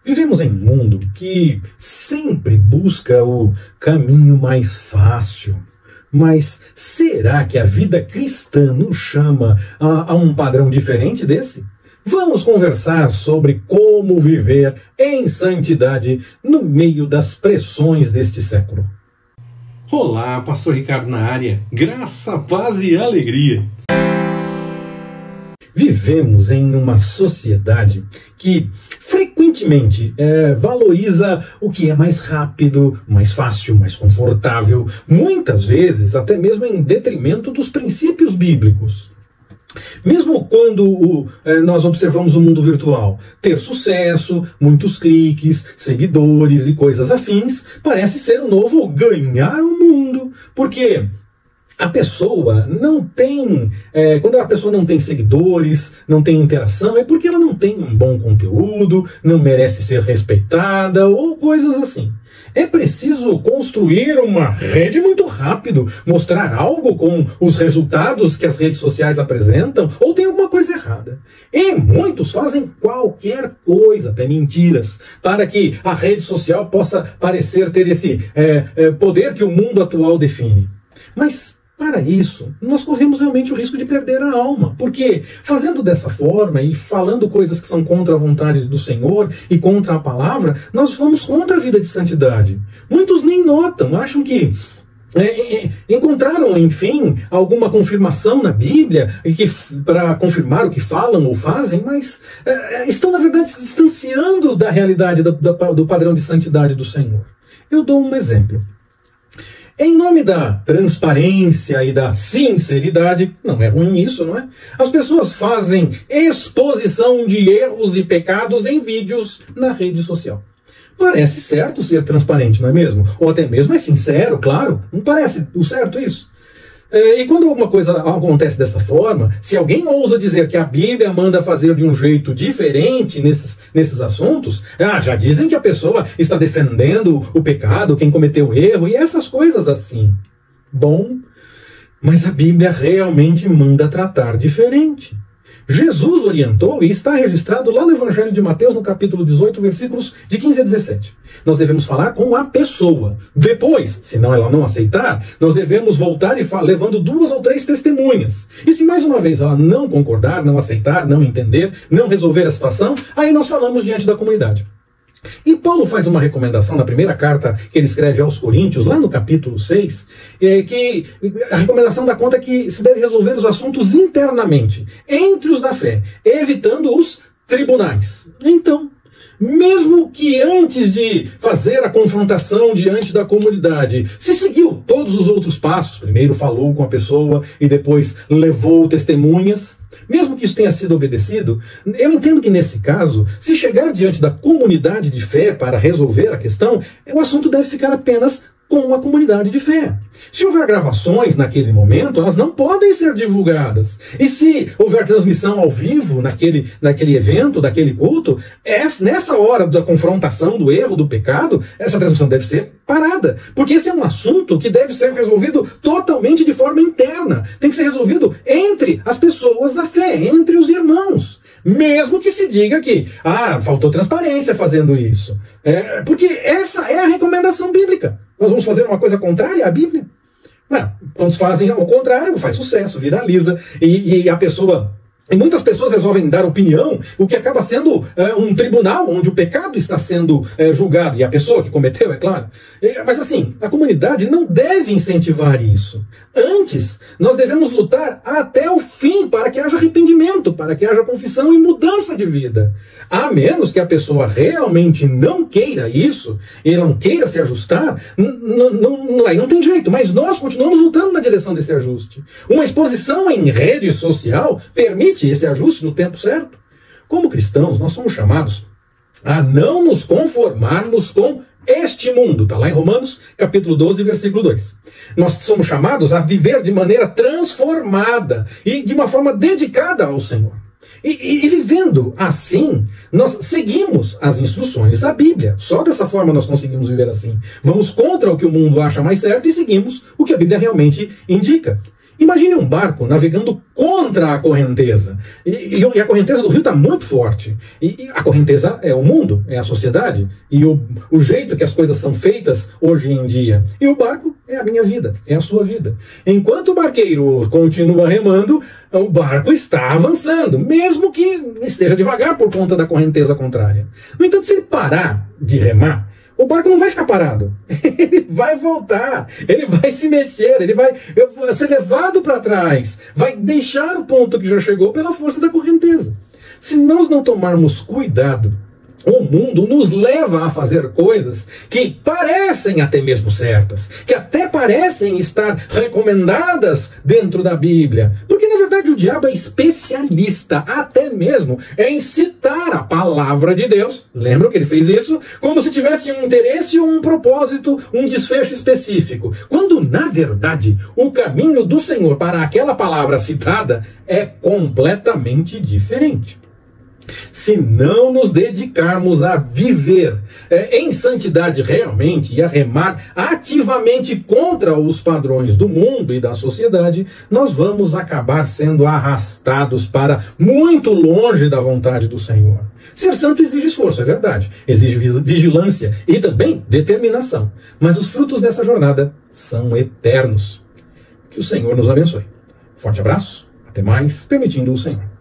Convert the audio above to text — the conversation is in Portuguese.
Vivemos em um mundo que sempre busca o caminho mais fácil. Mas será que a vida cristã nos chama a um padrão diferente desse? Vamos conversar sobre como viver em santidade no meio das pressões deste século. Olá, Pastor Ricardo na área. Graça, paz e alegria. Vivemos em uma sociedade que frequentemente valoriza o que é mais rápido, mais fácil, mais confortável, muitas vezes até mesmo em detrimento dos princípios bíblicos. Mesmo quando nós observamos o mundo virtual ter sucesso, muitos cliques, seguidores e coisas afins, parece ser o novo ganhar o mundo, porque a pessoa não tem, quando a pessoa não tem seguidores, não tem interação, é porque ela não tem um bom conteúdo, não merece ser respeitada ou coisas assim. É preciso construir uma rede muito rápido, mostrar algo com os resultados que as redes sociais apresentam, ou tem alguma coisa errada. E muitos fazem qualquer coisa, até mentiras, para que a rede social possa parecer ter esse poder que o mundo atual define. Mas para isso, nós corremos realmente o risco de perder a alma, porque fazendo dessa forma e falando coisas que são contra a vontade do Senhor e contra a palavra, nós vamos contra a vida de santidade. Muitos nem notam, acham que encontraram, enfim, alguma confirmação na Bíblia para confirmar o que falam ou fazem, mas estão, na verdade, se distanciando da realidade do padrão de santidade do Senhor. Eu dou um exemplo. Em nome da transparência e da sinceridade, não é ruim isso, não é? As pessoas fazem exposição de erros e pecados em vídeos na rede social. Parece certo ser transparente, não é mesmo? Ou até mesmo é sincero, claro. Não parece o certo isso? E quando alguma coisa acontece dessa forma, se alguém ousa dizer que a Bíblia manda fazer de um jeito diferente nesses assuntos, já dizem que a pessoa está defendendo o pecado, quem cometeu o erro, e essas coisas assim. Bom, mas a Bíblia realmente manda tratar diferente. Jesus orientou, e está registrado lá no Evangelho de Mateus, no capítulo 18, versículos de 15 a 17. Nós devemos falar com a pessoa. Depois, se ela não aceitar, nós devemos voltar e levando 2 ou 3 testemunhas. E se mais uma vez ela não concordar, não aceitar, não entender, não resolver a situação, aí nós falamos diante da comunidade. E Paulo faz uma recomendação na primeira carta que ele escreve aos Coríntios, lá no capítulo 6, que a recomendação dá conta que se deve resolver os assuntos internamente, entre os da fé, evitando os tribunais. Então, mesmo que antes de fazer a confrontação diante da comunidade, se seguiu todos os outros passos, primeiro falou com a pessoa e depois levou testemunhas, mesmo que isso tenha sido obedecido, eu entendo que nesse caso, se chegar diante da comunidade de fé para resolver a questão, o assunto deve ficar apenas com a comunidade de fé. Se houver gravações naquele momento, elas não podem ser divulgadas. E se houver transmissão ao vivo naquele evento, daquele culto, nessa hora da confrontação do erro, do pecado, essa transmissão deve ser parada. Porque esse é um assunto que deve ser resolvido totalmente de forma interna. Tem que ser resolvido entre as pessoas da fé, entre os irmãos. Mesmo que se diga que, faltou transparência fazendo isso. Porque essa é a recomendação bíblica. Nós vamos fazer uma coisa contrária à Bíblia? Não. Quando fazem ao contrário, faz sucesso, viraliza, e a pessoa... E muitas pessoas resolvem dar opinião, o que acaba sendo um tribunal onde o pecado está sendo julgado, e a pessoa que cometeu, é claro. Mas assim, a comunidade não deve incentivar isso. Antes, nós devemos lutar até o fim para que haja arrependimento, para que haja confissão e mudança de vida. A menos que a pessoa realmente não queira isso, e não queira se ajustar, aí não tem jeito. Mas nós continuamos lutando na direção desse ajuste. Uma exposição em rede social permite esse ajuste no tempo certo. Como cristãos, nós somos chamados a não nos conformarmos com este mundo. Está lá em Romanos, capítulo 12, versículo 2. Nós somos chamados a viver de maneira transformada e de uma forma dedicada ao Senhor. E vivendo assim, nós seguimos as instruções da Bíblia. Só dessa forma nós conseguimos viver assim. Vamos contra o que o mundo acha mais certo e seguimos o que a Bíblia realmente indica. Imagine um barco navegando contra a correnteza. E a correnteza do rio está muito forte. E a correnteza é o mundo, é a sociedade. E o jeito que as coisas são feitas hoje em dia. E o barco é a minha vida, é a sua vida. Enquanto o barqueiro continua remando, o barco está avançando, mesmo que esteja devagar por conta da correnteza contrária. No entanto, se ele parar de remar, o barco não vai ficar parado. Ele vai voltar, ele vai se mexer, ele vai ser levado para trás, vai deixar o ponto que já chegou pela força da correnteza. Se nós não tomarmos cuidado, o mundo nos leva a fazer coisas que parecem até mesmo certas, que até parecem estar recomendadas dentro da Bíblia. Porque, na verdade, o diabo é especialista até mesmo em citar a palavra de Deus. Lembram que ele fez isso? Como se tivesse um interesse, um propósito, um desfecho específico. Quando, na verdade, o caminho do Senhor para aquela palavra citada é completamente diferente. Se não nos dedicarmos a viver em santidade realmente e a remar ativamente contra os padrões do mundo e da sociedade, nós vamos acabar sendo arrastados para muito longe da vontade do Senhor. Ser santo exige esforço, é verdade. Exige vigilância e também determinação. Mas os frutos dessa jornada são eternos. Que o Senhor nos abençoe. Forte abraço, até mais, permitindo o Senhor.